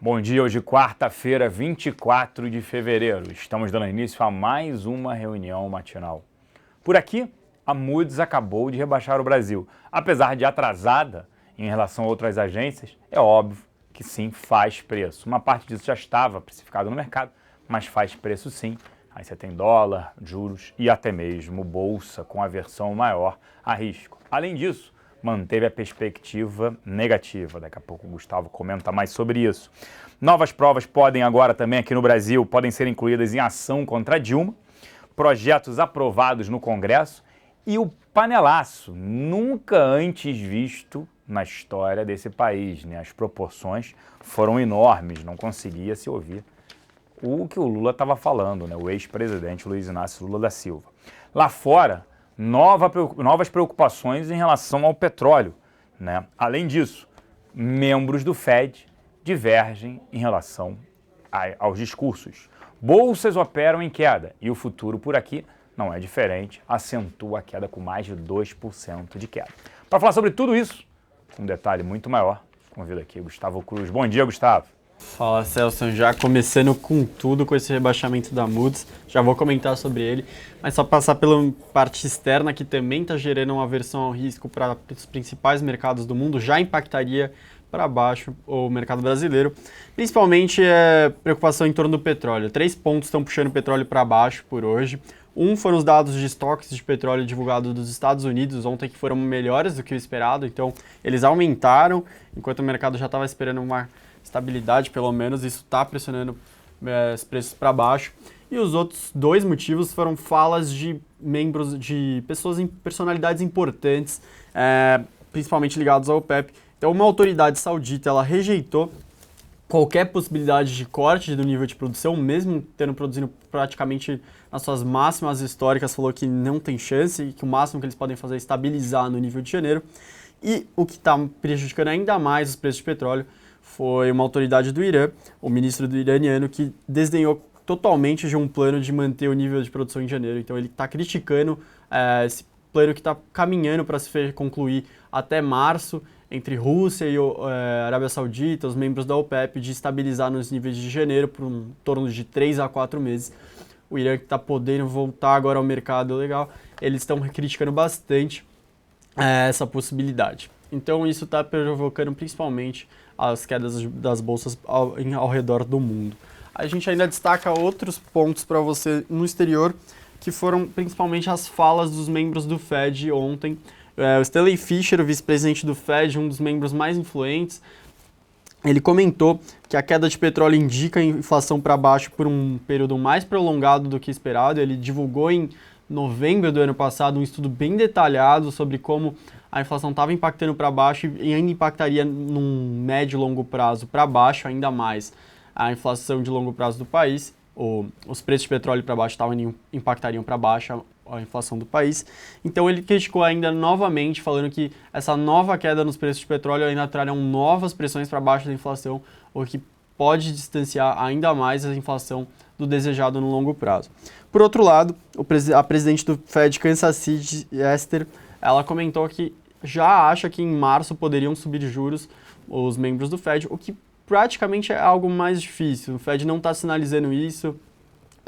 Bom dia, hoje quarta-feira, 24 de fevereiro. Estamos dando início a mais uma reunião matinal. Por aqui, a Moody's acabou de rebaixar o Brasil. Apesar de atrasada em relação a outras agências, é óbvio que sim, faz preço. Uma parte disso já estava precificado no mercado, mas faz preço sim. Aí você tem dólar, juros e até mesmo bolsa com aversão maior a risco. Além disso, manteve a perspectiva negativa. Daqui a pouco o Gustavo comenta mais sobre isso. Novas provas podem agora também aqui no Brasil, podem ser incluídas em ação contra Dilma, projetos aprovados no Congresso e o panelaço, nunca antes visto na história desse país, né? As proporções foram enormes, não conseguia se ouvir o que o Lula estava falando, né? O ex-presidente Luiz Inácio Lula da Silva. Lá fora, novas preocupações em relação ao petróleo, né? Além disso, membros do Fed divergem em relação aos discursos. Bolsas operam em queda e o futuro por aqui não é diferente, acentua a queda com mais de 2% de queda. Para falar sobre tudo isso, um detalhe muito maior, convido aqui o Gustavo Cruz. Bom dia, Gustavo. Fala, Celso, já começando com tudo com esse rebaixamento da Moody's, já vou comentar sobre ele, mas só passar pela parte externa que também está gerando uma aversão ao risco para os principais mercados do mundo, já impactaria para baixo o mercado brasileiro, principalmente preocupação em torno do petróleo. 3 pontos estão puxando o petróleo para baixo por hoje. Um foram os dados de estoques de petróleo divulgados dos Estados Unidos ontem, que foram melhores do que o esperado, então eles aumentaram, enquanto o mercado já estava esperando uma estabilidade, pelo menos, isso está pressionando os preços para baixo. E os outros 2 motivos foram falas de membros, de personalidades importantes, principalmente ligados ao OPEP. Então, uma autoridade saudita, ela rejeitou qualquer possibilidade de corte do nível de produção, mesmo tendo produzido praticamente nas suas máximas históricas, falou que não tem chance e que o máximo que eles podem fazer é estabilizar no nível de janeiro. E o que está prejudicando ainda mais os preços de petróleo foi uma autoridade do Irã, o ministro do iraniano, que desdenhou totalmente de um plano de manter o nível de produção em janeiro. Então ele está criticando esse plano que está caminhando para se concluir até março, entre Rússia e Arábia Saudita, os membros da OPEP, de estabilizar nos níveis de janeiro por um torno de 3 a 4 meses. O Irã, que está podendo voltar agora ao mercado legal, eles estão criticando bastante essa possibilidade. Então isso está provocando principalmente as quedas das bolsas ao redor do mundo. A gente ainda destaca outros pontos para você no exterior, que foram principalmente as falas dos membros do Fed ontem. O Stanley Fischer, o vice-presidente do Fed, um dos membros mais influentes, ele comentou que a queda de petróleo indica a inflação para baixo por um período mais prolongado do que esperado. Ele divulgou em novembro do ano passado um estudo bem detalhado sobre como a inflação estava impactando para baixo e ainda impactaria num médio e longo prazo para baixo ainda mais a inflação de longo prazo do país. Os preços de petróleo para baixo impactariam para baixo a inflação do país. Então ele criticou ainda novamente, falando que essa nova queda nos preços de petróleo ainda trarão novas pressões para baixo da inflação, o que pode distanciar ainda mais a inflação do desejado no longo prazo. Por outro lado, a presidente do Fed, Kansas City, Esther, ela comentou que já acha que em março poderiam subir juros os membros do Fed, o que praticamente é algo mais difícil. O Fed não está sinalizando isso.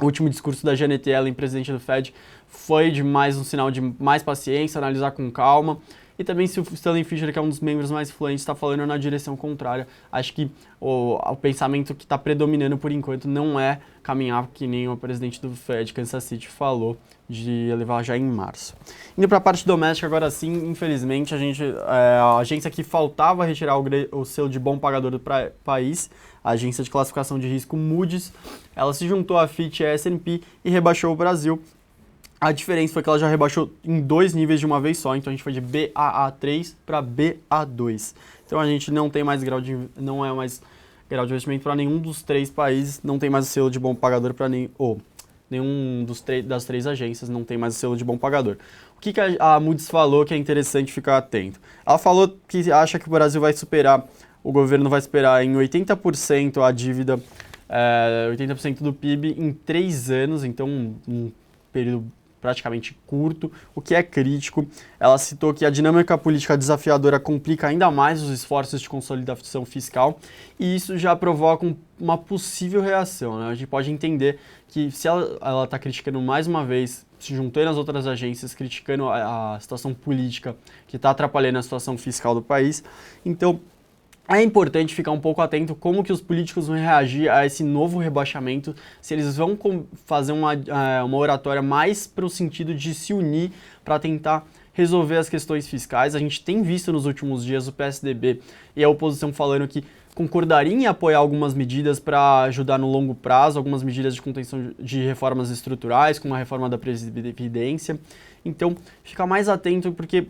O último discurso da Janet Yellen, presidente do Fed, foi de mais um sinal de mais paciência, analisar com calma. E também se o Stanley Fischer, que é um dos membros mais influentes, está falando na direção contrária, acho que o pensamento que está predominando por enquanto não é caminhar que nem o presidente do Fed, Kansas City, falou de elevar já em março. Indo para a parte doméstica, agora sim, infelizmente, a agência que faltava retirar o selo de bom pagador do país, a agência de classificação de risco Moody's, ela se juntou à Fitch e à S&P e rebaixou o Brasil. A diferença foi que ela já rebaixou em 2 níveis de uma vez só, então a gente foi de Baa3 para Ba2. Então a gente não é mais grau de investimento para nenhum dos 3 países, não tem mais o selo de bom pagador para nenhum das 3 agências, não tem mais o selo de bom pagador. O que a Moody's falou que é interessante ficar atento? Ela falou que acha que o Brasil o governo vai superar em 80% a dívida, 80% do PIB em 3 anos, então um período praticamente curto, o que é crítico. Ela citou que a dinâmica política desafiadora complica ainda mais os esforços de consolidação fiscal e isso já provoca uma possível reação, né? A gente pode entender que se ela está criticando mais uma vez, se juntando às outras agências, criticando a situação política que está atrapalhando a situação fiscal do país, então é importante ficar um pouco atento como que os políticos vão reagir a esse novo rebaixamento, se eles vão fazer uma oratória mais para o sentido de se unir para tentar resolver as questões fiscais. A gente tem visto nos últimos dias o PSDB e a oposição falando que concordaria em apoiar algumas medidas para ajudar no longo prazo, algumas medidas de contenção de reformas estruturais, como a reforma da Previdência. Então, fica mais atento porque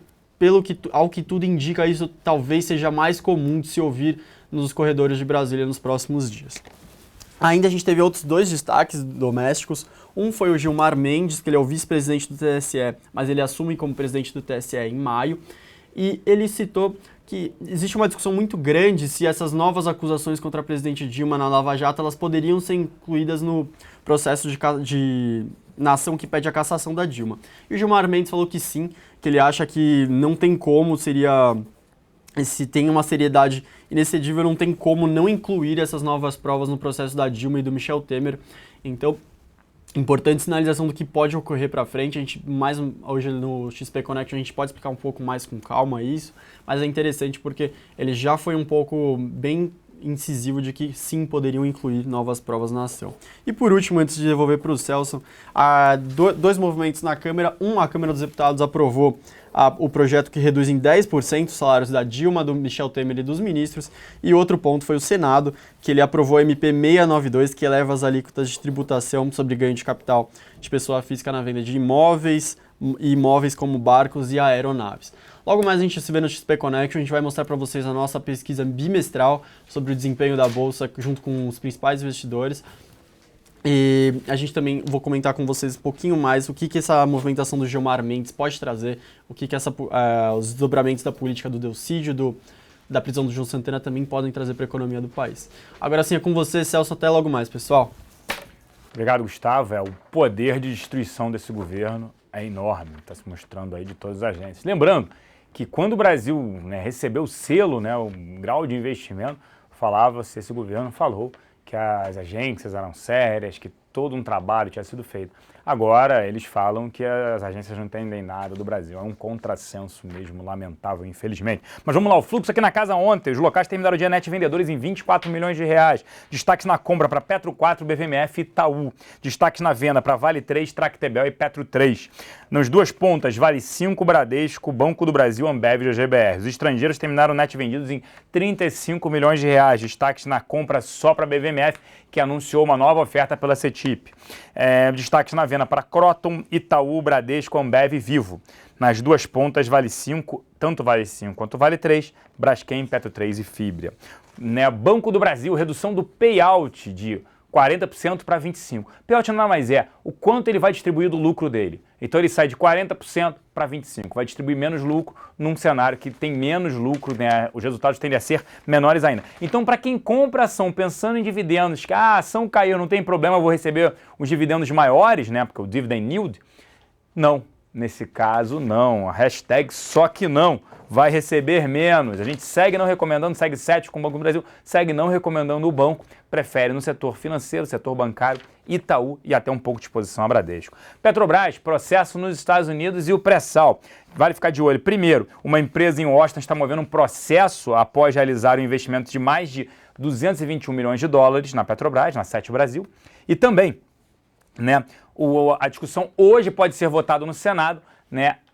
ao que tudo indica, isso talvez seja mais comum de se ouvir nos corredores de Brasília nos próximos dias. Ainda a gente teve outros 2 destaques domésticos. Um foi o Gilmar Mendes, que ele é o vice-presidente do TSE, mas ele assume como presidente do TSE em maio. E ele citou que existe uma discussão muito grande se essas novas acusações contra a presidente Dilma na Lava Jato elas poderiam ser incluídas no processo na ação que pede a cassação da Dilma. E o Gilmar Mendes falou que sim, que ele acha que não tem como, se tem uma seriedade inexcedível, não tem como não incluir essas novas provas no processo da Dilma e do Michel Temer. Então, importante sinalização do que pode ocorrer para frente. A gente, hoje no XP Connect, a gente pode explicar um pouco mais com calma isso, mas é interessante porque ele já foi um pouco bem incisivo de que sim, poderiam incluir novas provas na ação. E por último, antes de devolver para o Celso, há 2 movimentos na Câmara. A Câmara dos Deputados aprovou o projeto que reduz em 10% os salários da Dilma, do Michel Temer e dos ministros, e outro ponto foi o Senado, que ele aprovou a MP 692, que eleva as alíquotas de tributação sobre ganho de capital de pessoa física na venda de imóveis e imóveis como barcos e aeronaves. Logo mais a gente se vê no XP Connection, a gente vai mostrar para vocês a nossa pesquisa bimestral sobre o desempenho da Bolsa junto com os principais investidores. E a gente também vou comentar com vocês um pouquinho mais o que essa movimentação do Gilmar Mendes pode trazer, o que os desdobramentos da política do Delcídio, da prisão do João Santana também podem trazer para a economia do país. Agora sim é com você, Celso, até logo mais, pessoal. Obrigado, Gustavo. O poder de destruição desse governo é enorme, está se mostrando aí de todas as agências. Lembrando que quando o Brasil recebeu o selo, o grau de investimento, falava-se, esse governo falou que as agências eram sérias, que todo um trabalho tinha sido feito. Agora eles falam que as agências não entendem nada do Brasil. É um contrassenso mesmo, lamentável, infelizmente. Mas vamos lá, o fluxo aqui na casa ontem. Os locais terminaram o dia net vendedores em 24 milhões de reais. Destaques na compra para Petro 4, BVMF e Itaú. Destaques na venda para Vale 3, Tractebel e Petro 3. Nas 2 pontas, Vale 5, Bradesco, Banco do Brasil, Ambev e GBR. Os estrangeiros terminaram o net vendidos em 35 milhões de reais. Destaques na compra só para BVMF, que anunciou uma nova oferta pela CETIP. Destaques na venda para Croton, Itaú, Bradesco, Ambev e Vivo. Nas 2 pontas, Vale 5, tanto Vale 5 quanto Vale 3, Braskem, Petro 3 e Fibria. Banco do Brasil, redução do payout de 40% para 25%. Payout não mais é o quanto ele vai distribuir do lucro dele. Então ele sai de 40% para 25%. Vai distribuir menos lucro num cenário que tem menos lucro, os resultados tendem a ser menores ainda. Então, para quem compra ação pensando em dividendos, que a ação caiu, não tem problema, eu vou receber os dividendos maiores, porque o dividend yield, não. Nesse caso, não. A hashtag só que não. Vai receber menos. A gente segue não recomendando, segue cético com o Banco do Brasil, segue não recomendando o banco, prefere no setor financeiro, setor bancário, Itaú e até um pouco de exposição a Bradesco. Petrobras, processo nos Estados Unidos e o pré-sal. Vale ficar de olho. Primeiro, uma empresa em Washington está movendo um processo após realizar um investimento de mais de 221 milhões de dólares na Petrobras, na Sete Brasil. E também, a discussão hoje pode ser votada no Senado,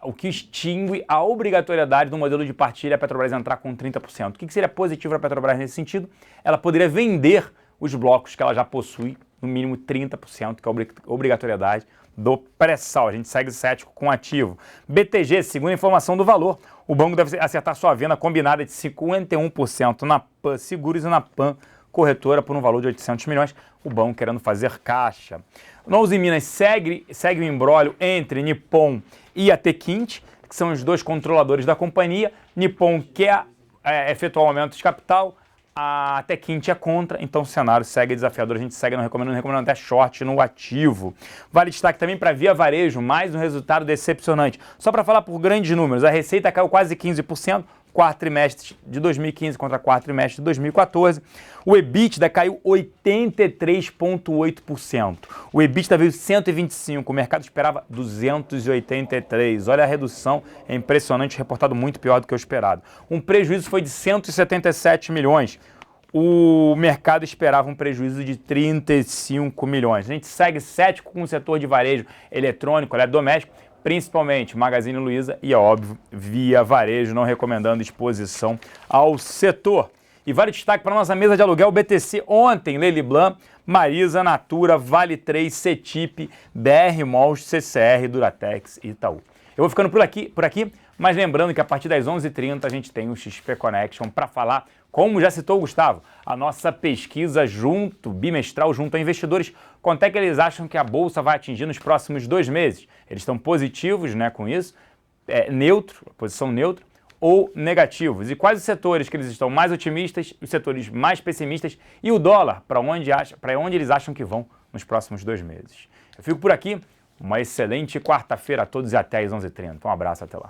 o que extingue a obrigatoriedade do modelo de partilha a Petrobras entrar com 30%. O que seria positivo para a Petrobras nesse sentido? Ela poderia vender os blocos que ela já possui, no mínimo 30%, que é a obrigatoriedade do pré-sal. A gente segue cético com ativo. BTG, segundo a informação do Valor, o banco deve acertar sua venda combinada de 51% na PAN Seguros e na PAN Corretora por um valor de 800 milhões, o banco querendo fazer caixa. No Uzi Minas segue o imbróglio entre Nippon e a Tequinte, que são os 2 controladores da companhia. Nippon quer efetuar um aumento de capital, a Techint é contra, então o cenário segue desafiador. A gente segue não recomendando até short no ativo. Vale destaque também para Via Varejo, mais um resultado decepcionante. Só para falar por grandes números, a receita caiu quase 15%, quarto trimestre de 2015 contra quarto trimestre de 2014. O EBITDA caiu 83,8%. O EBITDA veio 125, o mercado esperava 283. Olha a redução, é impressionante, reportado muito pior do que o esperado. Um prejuízo foi de 177 milhões. O mercado esperava um prejuízo de 35 milhões. A gente segue cético com o setor de varejo eletrônico, doméstico, principalmente Magazine Luiza e, é óbvio, Via Varejo, não recomendando exposição ao setor. E vale destaque para a nossa mesa de aluguel BTC ontem, Lely Blanc, Marisa, Natura, Vale 3, Cetip, BR Malls, CCR, Duratex e Itaú. Eu vou ficando por aqui, mas lembrando que a partir das 11h30 a gente tem o XP Connection para falar, como já citou o Gustavo, a nossa pesquisa bimestral junto a investidores, quanto é que eles acham que a Bolsa vai atingir nos próximos 2 meses. Eles estão positivos, né, com isso, posição neutra, ou negativos. E quais os setores que eles estão mais otimistas, os setores mais pessimistas e o dólar, para onde eles acham que vão nos próximos 2 meses. Eu fico por aqui, uma excelente quarta-feira a todos e até às 11h30. Um abraço, até lá.